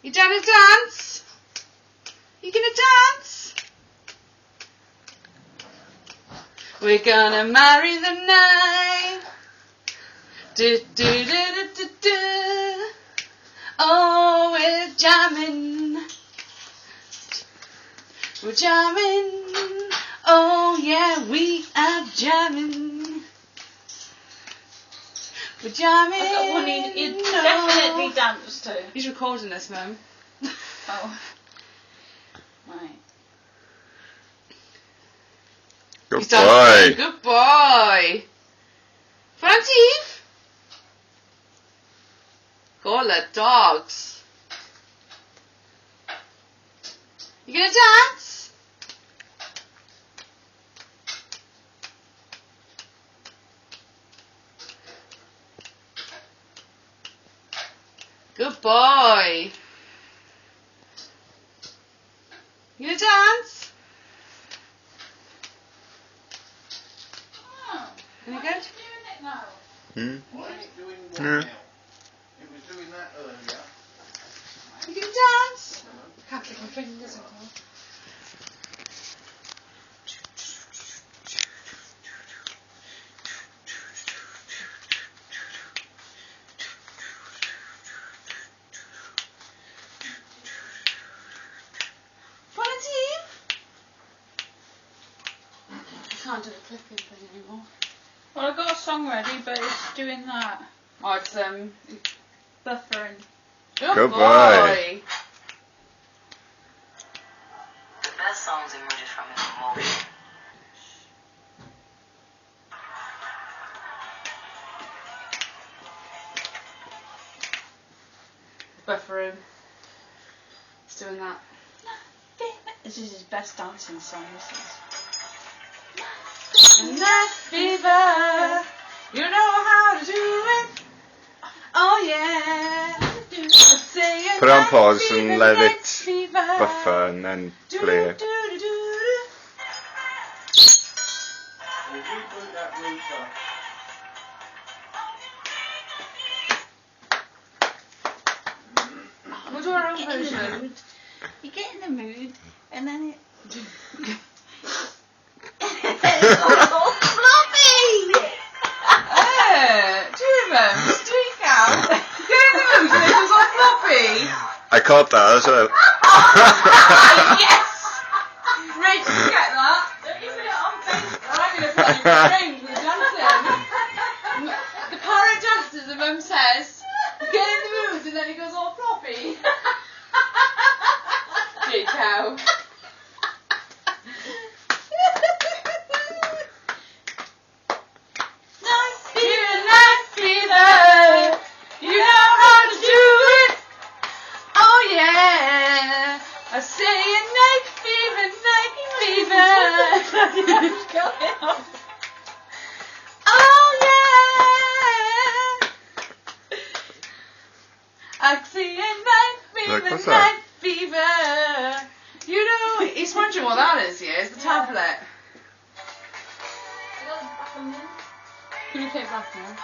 You gonna dance? You gonna dance? We're gonna marry the night. Do do do do do do. Oh, we're jamming. We're jamming. Oh yeah, we are jamming. We're jamming. I've got one you'd definitely dance to. He's recording this, Mum. Oh. Right. Good boy. Good boy. Frantive. Call the dogs. You gonna dance? Good boy. You gonna dance? Oh, Any good? why are you doing it now? Why are you doing what now? It was doing that earlier. You gonna dance? I can't click my fingers on that. I can't do the clicking thing anymore. Well, I've got a song ready, but it's doing that. Oh, it's Buffering. Good boy. The best songs emerge from emotion. Buffering. It's doing that. This is his best dancing song, this is. Night fever, you know how to do it. Oh yeah. Put on pause and let it buffer and then play. If you put that router. We'll do our own version. You get in the mood, and then it... Oh, floppy! Do you remember? Streak out. Get in the mood and it was all floppy. I caught that as well. Yes! Rich, did you get that? Don't you put it on Facebook? I'm going to put it in the frame for the dancing. The Parrot dances, and Mum says, get in the mood and then it goes all floppy. Gee cow. Night fever, you know how to do it. Oh yeah, I say night fever. Oh yeah, I say What's that? night fever. You know, he's wondering what that is. Yeah, it's the tablet. Can you take back now?